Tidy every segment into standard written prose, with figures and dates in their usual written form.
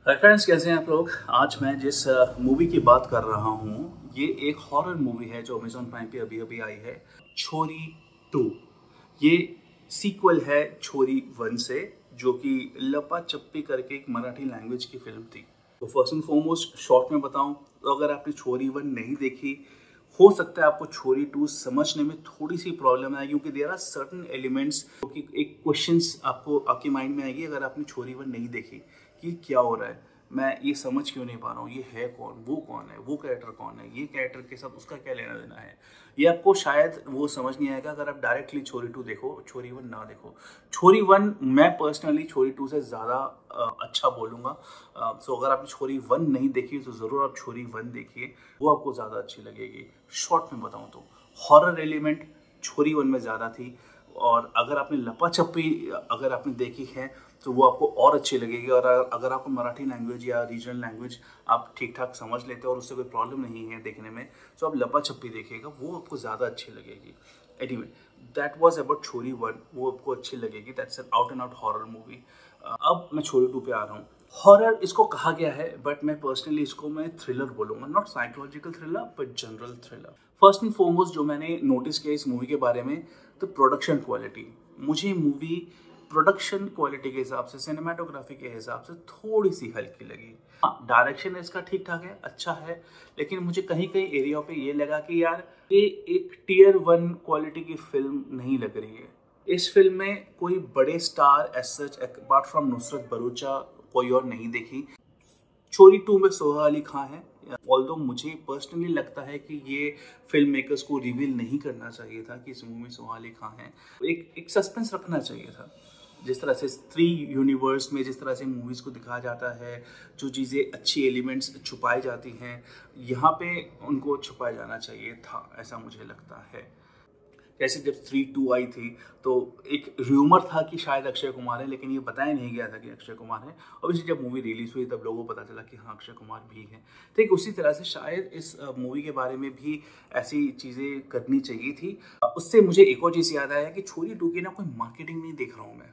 Hi friends, कैसे हैं आप लोग। आज मैं जिस मूवी की बात कर रहा हूँ ये एक हॉरर मूवी है जो अमेजॉन प्राइम पे अभी अभी आई है, छोरी 2। ये सीक्वल है छोरी 1 से, जो कि लपा चप्पी करके एक मराठी लैंग्वेज की फिल्म थी। तो फर्स्ट एंड फॉरमोस्ट शॉर्ट में बताऊं तो अगर आपने छोरी 1 नहीं देखी, हो सकता है आपको छोरी 2 समझने में थोड़ी सी प्रॉब्लम आएगी, क्योंकि देयर आर सर्टन एलिमेंट्स कि एक क्वेश्चंस आपको आपके माइंड में आएगी अगर आपने छोरी 1 नहीं देखी कि क्या हो रहा है, मैं ये समझ क्यों नहीं पा रहा हूँ, ये है कौन है, वो कैरेक्टर कौन है, ये कैरेक्टर के साथ उसका क्या लेना देना है। ये आपको शायद वो समझ नहीं आएगा अगर आप डायरेक्टली छोरी 2 देखो, छोरी 1 ना देखो। छोरी 1 मैं पर्सनली छोरी 2 से ज़्यादा अच्छा बोलूँगा। सो अगर आपने छोरी 1 नहीं देखी तो ज़रूर आप छोरी 1 देखिए, वो आपको ज़्यादा अच्छी लगेगी। शॉर्ट में बताऊँ तो हॉरर एलिमेंट छोरी 1 में ज़्यादा थी, और अगर आपने लपा छप्पी अगर आपने देखी है तो वो आपको और अच्छी लगेगी। और अगर आपको मराठी लैंग्वेज या रीजनल लैंग्वेज आप ठीक ठाक समझ लेते हो और उससे कोई प्रॉब्लम नहीं है देखने में, तो आप लपा छप्पी देखिएगा, वो आपको ज़्यादा अच्छी लगेगी। एनीवे, दैट वाज अबाउट छोरी 1, वो आपको अच्छी लगेगी। That's an out and out horror movie. अब मैं छोरी 2 पे आ रहा हूँ। हॉरर इसको कहा गया है, बट मैं पर्सनली इसको मैं थ्रिलर बोलूँगा, not psychological thriller but general thriller. First and foremost जो मैंने नोटिस किया इस मूवी के बारे में, तो प्रोडक्शन क्वालिटी। मुझे मूवी प्रोडक्शन क्वालिटी के हिसाब से, सिनेमाटोग्राफी के हिसाब से थोड़ी सी हल्की लगी। हाँ, डायरेक्शन इसका ठीक ठाक है, अच्छा है, लेकिन मुझे कहीं कहीं एरिया पे ये लगा कि यार ये एक टियर 1 क्वालिटी की फिल्म नहीं लग रही है। इस फिल्म में कोई बड़े star as such apart from Nusrat Bharucha कोई और नहीं देखी। छोरी 2 में सोहा अली खान है। ऑल्दो मुझे पर्सनली लगता है कि ये फिल्म मेकर्स को रिवील नहीं करना चाहिए था कि इस मूवी में सोहा अली खान है। एक सस्पेंस रखना चाहिए था। जिस तरह से स्त्री यूनिवर्स में जिस तरह से मूवीज़ को दिखाया जाता है, जो चीज़ें अच्छी एलिमेंट्स छुपाई जाती हैं, यहाँ पे उनको छुपाया जाना चाहिए था, ऐसा मुझे लगता है। जैसे जब स्त्री 2 आई थी तो एक र्यूमर था कि शायद अक्षय कुमार है, लेकिन ये बताया नहीं गया था कि अक्षय कुमार है। ऑब्वियसली जब मूवी रिलीज हुई तब लोगों को पता चला कि हाँ, अक्षय कुमार भी है। ठीक उसी तरह से शायद इस मूवी के बारे में भी ऐसी चीज़ें करनी चाहिए थी। उससे मुझे एक और चीज़ याद आया कि छोरी 2 की ना कोई मार्केटिंग नहीं देख रहा हूँ मैं।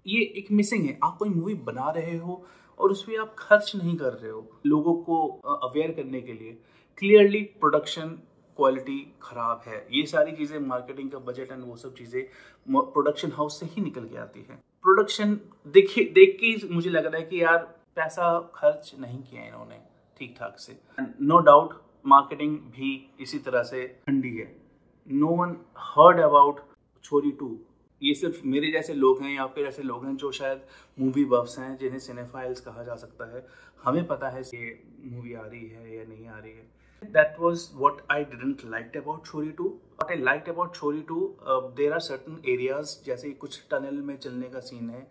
ये एक मिसिंग है। आप कोई मूवी बना रहे हो और उस पर आप खर्च नहीं कर रहे हो लोगों को अवेयर करने के लिए। क्लियरली प्रोडक्शन क्वालिटी खराब है। ये सारी चीज़ें, मार्केटिंग का बजट एंड वो सब चीज़ें प्रोडक्शन हाउस से ही निकल के आती है। प्रोडक्शन देख के मुझे लग रहा है कि यार पैसा खर्च नहीं किया इन्होंने ठीक ठाक से। नो डाउट मार्केटिंग भी इसी तरह से ठंडी है। नो वन हर्ड अबाउट छोरी 2। ये सिर्फ मेरे जैसे लोग हैं या फिर ऐसे लोग हैं जो शायद मूवी बफ्स हैं, जिन्हें सिनेफाइल्स कहा जा सकता है। हमें पता है ये मूवी आ रही है या नहीं आ रही है। That was what I didn't liked about छोरी 2. What I liked about छोरी 2, there are certain areas, जैसे कुछ टनल में चलने का सीन है,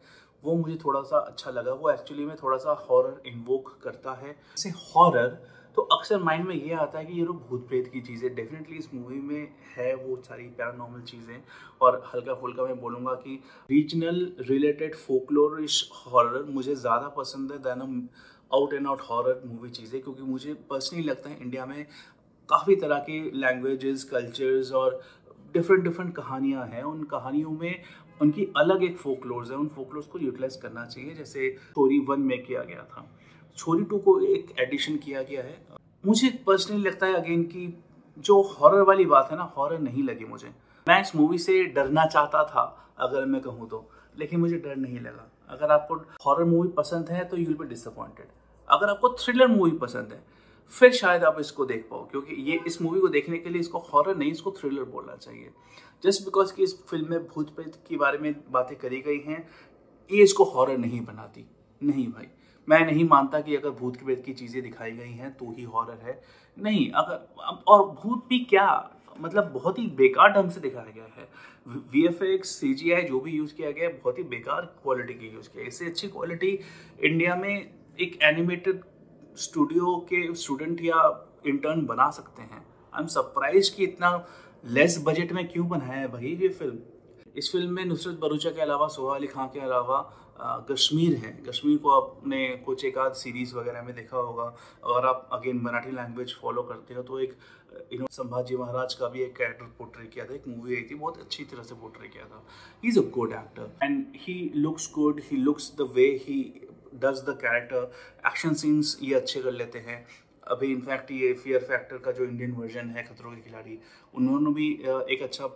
वो मुझे थोड़ा सा अच्छा लगा। वो एक्चुअली में थोड़ा सा हॉरर इन्वोक करता है। जैसे हॉरर तो अक्सर माइंड में ये आता है कि ये लोग भूत प्रेत की चीज़ें, डेफिनेटली इस मूवी में है वो सारी पैरानॉर्मल चीज़ें। और हल्का फुल्का मैं बोलूँगा कि रीजनल रिलेटेड फोकलोरिश हॉरर मुझे ज़्यादा पसंद है than out and out horror movie चीज़ें, क्योंकि मुझे पर्सनली लगता है इंडिया में काफ़ी तरह की लैंग्वेजेस, कल्चर्स और डिफरेंट कहानियाँ हैं। उन कहानियों में उनकी अलग एक फोकलोर्स है, उन फोकलोर्स को यूटिलाइज करना चाहिए, जैसे छोरी 1 में किया गया था। छोरी 2 को एक एडिशन किया गया है। मुझे पर्सनली लगता है अगेन कि जो हॉरर वाली बात है ना, हॉरर नहीं लगी मुझे। मैं इस मूवी से डरना चाहता था अगर मैं कहूँ तो, लेकिन मुझे डर नहीं लगा। अगर आपको हॉरर मूवी पसंद है तो यू विल बी डिसअपॉइंटेड। अगर आपको थ्रिलर मूवी पसंद है फिर शायद आप इसको देख पाओ, क्योंकि ये इस मूवी को देखने के लिए इसको हॉरर नहीं, इसको थ्रिलर बोलना चाहिए। जस्ट बिकॉज कि इस फिल्म में भूत प्रेत के बारे में बातें करी गई हैं, ये इसको हॉरर नहीं बनाती। नहीं भाई, मैं नहीं मानता कि अगर भूत प्रेत की चीज़ें दिखाई गई हैं तो ही हॉरर है। नहीं, अगर और भूत भी क्या, मतलब बहुत ही बेकार ढंग से दिखाया गया है। VFX CGI जो भी यूज़ किया गया है बहुत ही बेकार क्वालिटी की यूज़ किया है। इससे अच्छी क्वालिटी इंडिया में एक एनिमेटेड स्टूडियो के स्टूडेंट या इंटर्न बना सकते हैं। आई एम सरप्राइज कि इतना लेस बजट में क्यों बनाया है भाई ये फिल्म। इस फिल्म में नुसरत भरूचा के अलावा, सोहा अली खान के अलावा कश्मीर है। कश्मीर को आपने कुछ एक आध सीरीज वगैरह में देखा होगा। अगर आप अगेन मराठी लैंग्वेज फॉलो करते हो तो एक संभाजी महाराज का भी एक कैरेक्टर पोर्ट्रे किया था, एक मूवी आई थी, बहुत अच्छी तरह से पोर्ट्रे किया था। He is a good actor and he looks good, he looks the way he does the character, action scenes ये अच्छे कर लेते हैं। अभी इनफैक्ट ये फियर फैक्टर का जो इंडियन वर्जन है खतरों के खिलाड़ी, उन्होंने भी एक अच्छा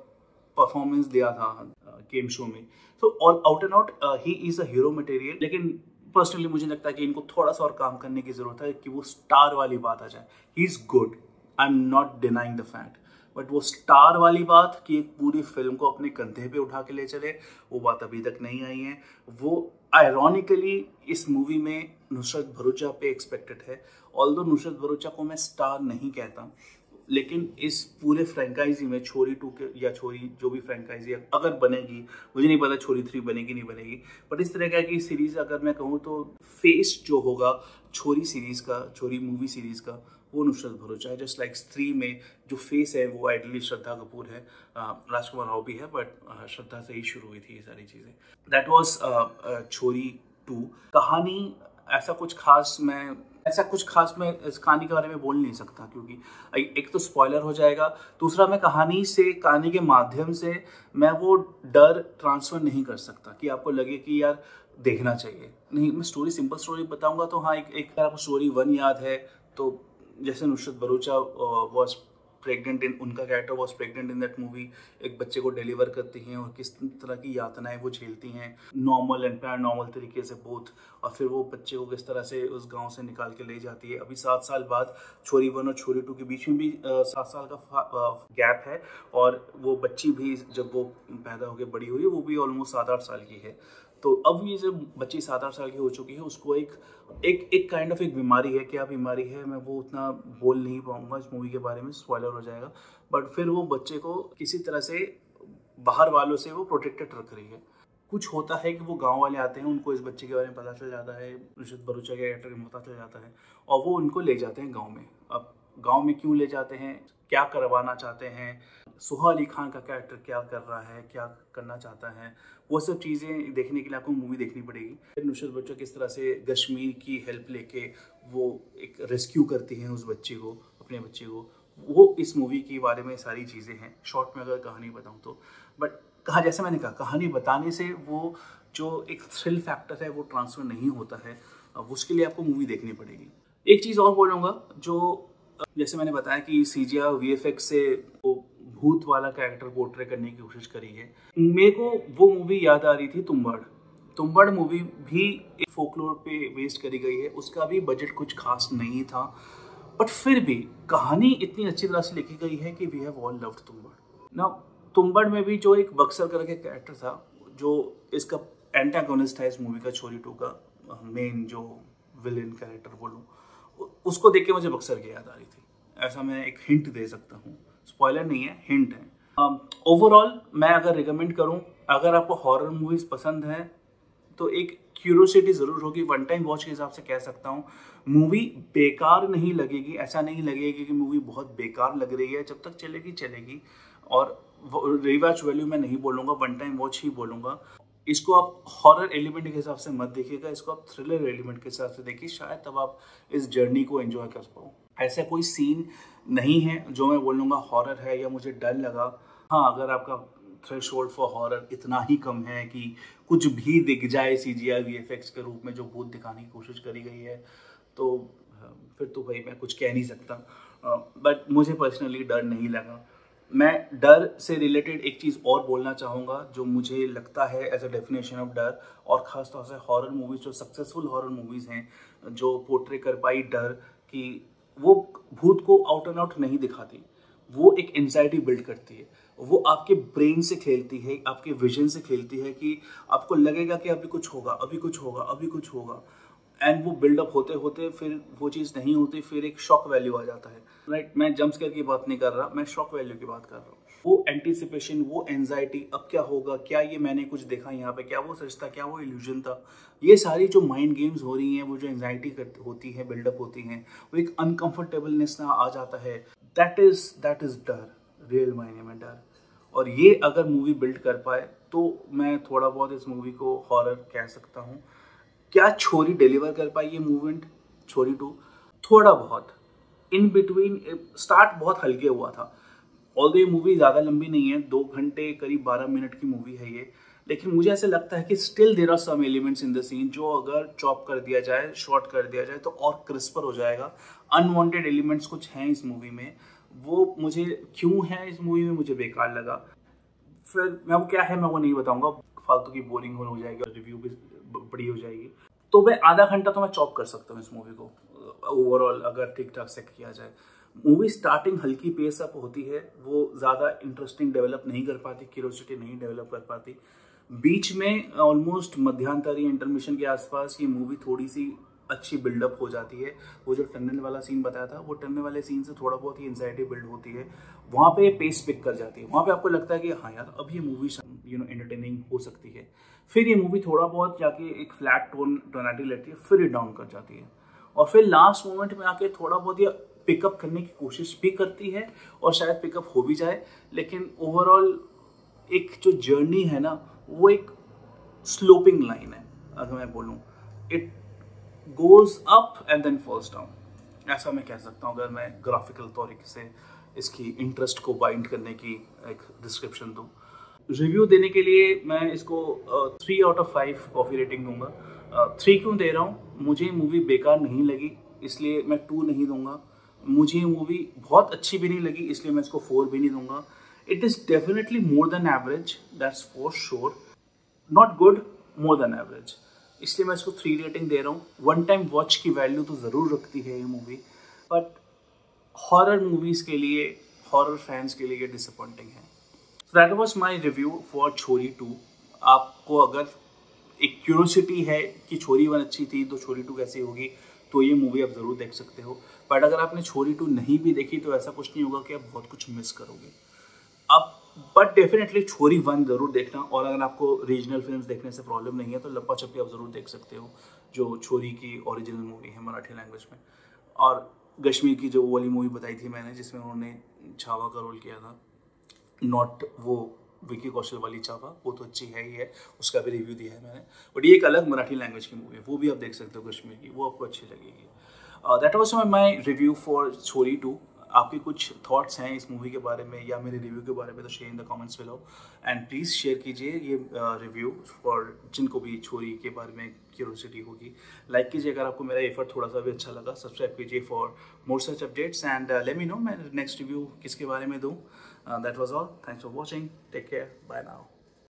परफॉर्मेंस दिया था गेम शो में। तो all out and out he is a hero material. लेकिन पर्सनली मुझे लगता है कि इनको थोड़ा सा और काम करने की ज़रूरत है कि वो स्टार वाली बात आ जाए। He is good, I am not denying the fact, but वो स्टार वाली बात कि एक पूरी फिल्म को अपने कंधे पे उठा के ले चले, वो बात अभी तक नहीं आई है। वो आयरॉनिकली इस मूवी में नुसरत भरूचा पे एक्सपेक्टेड है। ऑल्दो नुसरत भरूचा को मैं स्टार नहीं कहता, लेकिन इस पूरे फ्रेंचाइजी में छोरी 2 के या छोरी जो भी फ्रेंचाइजी अगर बनेगी, मुझे नहीं पता छोरी 3 बनेगी नहीं बनेगी, बट इस तरह की सीरीज अगर मैं कहूँ तो फेस जो होगा छोरी सीरीज का, छोरी मूवी सीरीज का, वो नुसरत भरूचा है। जस्ट लाइक स्त्री में जो फेस है वो आइडली श्रद्धा कपूर है, राजकुमार राव भी है, बट श्रद्धा से ही शुरू हुई थी ये सारी चीज़ें। दैट वॉज छोरी 2। कहानी ऐसा कुछ खास मैं इस कहानी के बारे में बोल नहीं सकता, क्योंकि एक तो स्पॉइलर हो जाएगा, दूसरा मैं कहानी के माध्यम से मैं वो डर ट्रांसफर नहीं कर सकता कि आपको लगे कि यार देखना चाहिए। नहीं, मैं सिंपल स्टोरी बताऊंगा तो हाँ, एक आपको स्टोरी 1 याद है तो जैसे नुसरत भरूचा वॉज प्रेग्नेंट इन, उनका character was pregnant in that movie, एक बच्चे को डिलीवर करती हैं और किस तरह की यातनाएं वो झेलती हैं, नॉर्मल एंड पैरानॉर्मल तरीके से बोथ, और फिर वो बच्चे को किस तरह से उस गांव से निकाल के ले जाती है। अभी 7 साल बाद छोरी 1 और छोरी 2 के बीच में भी 7 साल का गैप है, और वो बच्ची भी जब वो पैदा होकर बड़ी हुई वो भी ऑलमोस्ट 7-8 साल की है। तो अब ये जब बच्ची 7-8 साल की हो चुकी है, उसको एक काइंड ऑफ एक बीमारी है। क्या बीमारी है मैं वो उतना बोल नहीं पाऊंगा इस मूवी के बारे में, स्पॉइलर हो जाएगा। बट फिर वो बच्चे को किसी तरह से बाहर वालों से वो प्रोटेक्टेड रख रही है। कुछ होता है कि वो गांव वाले आते हैं, उनको इस बच्चे के बारे में पता चल जाता है, नुसरत भरूचा के कैरेक्टर में पता चल जाता है, और वो उनको ले जाते हैं गाँव में। अब गाँव में क्यों ले जाते हैं, क्या करवाना चाहते हैं, सुहा अली खान का कैरेक्टर क्या कर रहा है, क्या करना चाहता है, वो सब चीज़ें देखने के लिए आपको मूवी देखनी पड़ेगी। फिर नुसरत भरूचा किस तरह से कश्मीर की हेल्प लेके वो एक रेस्क्यू करती हैं उस बच्चे को, अपने बच्चे को, वो इस मूवी के बारे में सारी चीज़ें हैं शॉर्ट में अगर कहानी बताऊँ तो। बट जैसे मैंने कहा, कहानी बताने से वो जो एक थ्रिल फैक्टर है वो ट्रांसफर नहीं होता है, उसके लिए आपको मूवी देखनी पड़ेगी। एक चीज़ और बोलूँगा, जो जैसे मैंने बताया कि CGI VFX से वो भूत वाला कैरेक्टर पोर्ट्रे करने की कोशिश करी है। मेरे को वो मूवी याद आ रही थी तुम्बाड़ मूवी भी एक फोकलोर पे बेस्ड करी गई है, उसका भी बजट कुछ खास नहीं था, बट फिर भी कहानी इतनी अच्छी तरह से लिखी गई है कि we have all loved Tumbbad. ना तुम्बाड़ में भी जो एक बक्सर करके कैरेक्टर था, जो इसका एंटागोनिस्ट है इस मूवी का, छोरी 2 का मेन जो विलेन कैरेक्टर बोलूँ, उसको देख के मुझे बक्सर की याद आ रही थी। ऐसा मैं एक हिंट दे सकता हूँ, स्पॉइलर नहीं है, हिंट है। ओवरऑल मैं अगर रिकमेंड करूँ, अगर आपको हॉरर मूवीज पसंद है तो एक क्यूरियोसिटी ज़रूर होगी, वन टाइम वॉच के हिसाब से कह सकता हूँ। मूवी बेकार नहीं लगेगी, ऐसा नहीं लगेगी कि मूवी बहुत बेकार लग रही है, जब तक चलेगी चलेगी। और रिवॉच वैल्यू मैं नहीं बोलूँगा, वन टाइम वॉच ही बोलूँगा। इसको आप हॉरर एलिमेंट के हिसाब से मत देखिएगा, इसको आप थ्रिलर एलिमेंट के हिसाब से देखिए, शायद तब आप इस जर्नी को एंजॉय कर पाओ। ऐसा कोई सीन नहीं है जो मैं बोलूँगा हॉरर है या मुझे डर लगा। हाँ, अगर आपका थ्रेशोल्ड फॉर हॉरर इतना ही कम है कि कुछ भी दिख जाए CGI VFX के रूप में जो भूत दिखाने की कोशिश करी गई है, तो फिर तो भाई मैं कुछ कह नहीं सकता। बट मुझे पर्सनली डर नहीं लगा। मैं डर से रिलेटेड एक चीज़ और बोलना चाहूँगा जो मुझे लगता है एज अ डेफिनेशन ऑफ डर, और ख़ास तौर से हॉरर मूवीज़, जो सक्सेसफुल हॉरर मूवीज़ हैं जो पोर्ट्रे कर पाई डर कि वो भूत को आउट एंड आउट नहीं दिखाती, वो एक एंजाइटी बिल्ड करती है, वो आपके ब्रेन से खेलती है, आपके विजन से खेलती है कि आपको लगेगा कि अभी कुछ होगा, अभी कुछ होगा, अभी कुछ होगा, एंड वो बिल्डअप होते होते फिर वो चीज़ नहीं होती, फिर एक शॉक वैल्यू आ जाता है। राइट, मैं जंप स्केयर की बात नहीं कर रहा, मैं शॉक वैल्यू की बात कर रहा हूँ। वो एंटीसिपेशन, वो एंजाइटी, अब क्या होगा, क्या ये मैंने कुछ देखा यहाँ पे, क्या वो सच था, क्या वो इल्यूजन था, ये सारी जो माइंड गेम्स हो रही हैं, वो जो एंजाइटी होती है, बिल्डअप होती हैं, वो एक अनकंफर्टेबलनेस ना आ जाता है। दैट इज डर, रियल मायने में डर। और ये अगर मूवी बिल्ड कर पाए तो मैं थोड़ा बहुत इस मूवी को हॉरर कह सकता हूँ। क्या छोरी डिलीवर कर पाई ये मूवमेंट, छोरी 2? थोड़ा बहुत इन बिटवीन, स्टार्ट बहुत हल्के हुआ था। ऑल्दो ये मूवी ज़्यादा लंबी नहीं है, 2 घंटे करीब 12 मिनट की मूवी है ये, लेकिन मुझे ऐसे लगता है कि still there are some elements in the scene जो अगर चॉप कर दिया जाए, शॉर्ट कर दिया जाए तो और क्रिस्पर हो जाएगा। अनवांटेड एलिमेंट्स कुछ हैं इस मूवी में, वो मुझे क्यों है इस मूवी में मुझे बेकार लगा। फिर मैं वो क्या है मैं वो नहीं बताऊंगा, फालतू की बोरिंग हो जाएगी और रिव्यू भी बड़ी हो जाएगी। तो मैं आधा घंटा तो मैं चॉप कर सकता हूँ इस मूवी को ओवरऑल अगर ठीक ठाक से किया जाए। मूवी स्टार्टिंग हल्की पेस अप होती है, वो ज़्यादा इंटरेस्टिंग डेवलप नहीं कर पाती, क्यूरियोसिटी नहीं डेवलप कर पाती। बीच में ऑलमोस्ट मध्यांतरी इंटरमिशन के आसपास ये मूवी थोड़ी सी अच्छी बिल्डअप हो जाती है। वो जो टनल वाला सीन बताया था, वो टनल वाले सीन से थोड़ा बहुत ही एंजाइटी बिल्ड होती है, वहाँ पे पेस पिक कर जाती है। वहाँ पे आपको लगता है कि हाँ यार अब ये मूवी एंटरटेनिंग हो सकती है। फिर ये मूवी थोड़ा बहुत जाके एक फ्लैट टोनालिटी लेती है, फिर ये डाउन कर जाती है और फिर लास्ट मोमेंट में आके थोड़ा बहुत ये पिकअप करने की कोशिश भी करती है और शायद पिकअप हो भी जाए। लेकिन ओवरऑल एक जो जर्नी है ना, वो एक स्लोपिंग लाइन है अगर मैं बोलूँ। It goes up and then falls down, ऐसा मैं कह सकता हूँ अगर मैं ग्राफिकल तरीके से इसकी इंटरेस्ट को बाइंड करने की एक डिस्क्रिप्शन दूँ। रिव्यू देने के लिए मैं इसको 3 आउट ऑफ 5 कॉफ़ी रेटिंग दूंगा। 3 क्यों दे रहा हूँ, मुझे मूवी बेकार नहीं लगी इसलिए मैं 2 नहीं दूंगा। मुझे मूवी बहुत अच्छी भी नहीं लगी इसलिए मैं इसको 4 भी नहीं दूंगा। It is definitely more than average, that's for sure. Not good, more than average, इसलिए मैं इसको 3 रेटिंग दे रहा हूँ। वन टाइम वॉच की वैल्यू तो ज़रूर रखती है ये मूवी, बट हॉरर मूवीज़ के लिए, हॉरर फैंस के लिए डिसअपॉइंटिंग है। That was my review for छोरी 2। आपको अगर एक क्यूरियोसिटी है कि छोरी 1 अच्छी थी तो छोरी 2 कैसी होगी, तो ये मूवी आप ज़रूर देख सकते हो। बट अगर आपने छोरी 2 नहीं भी देखी तो ऐसा कुछ नहीं होगा कि आप बहुत कुछ मिस करोगे अब। बट डेफिनेटली छोरी 1 ज़रूर देखना। और अगर आपको रीजनल फिल्म्स देखने से प्रॉब्लम नहीं है तो लप्पा छप्पी आप ज़रूर देख सकते हो, जो छोरी की ओरिजिनल मूवी है मराठी लैंग्वेज में। और कश्मीर की जो वाली मूवी बताई थी मैंने जिसमें उन्होंने छावा का रोल किया था, नॉट वो विकी कौशल वाली चावा, वो तो अच्छी है ही है, उसका भी रिव्यू दिया है मैंने। बट ये एक अलग मराठी लैंग्वेज की मूवी है, वो भी आप देख सकते हो कश्मीर की, वो आपको अच्छी लगेगी। That was my review for छोरी 2। आपके कुछ थॉट्स हैं इस मूवी के बारे में या मेरे रिव्यू के बारे में तो share in the comments below and please share कीजिए ये रिव्यू फॉर जिनको भी छोरी के बारे में क्यूरियोसिटी होगी। लाइक कीजिए अगर आपको मेरा एफर्ट थोड़ा सा भी अच्छा लगा, सब्सक्राइब कीजिए for more such updates and let me know मैं नेक्स्ट रिव्यू किसके बारे में दूँ। That was all. Thanks for watching. Take care. Bye now.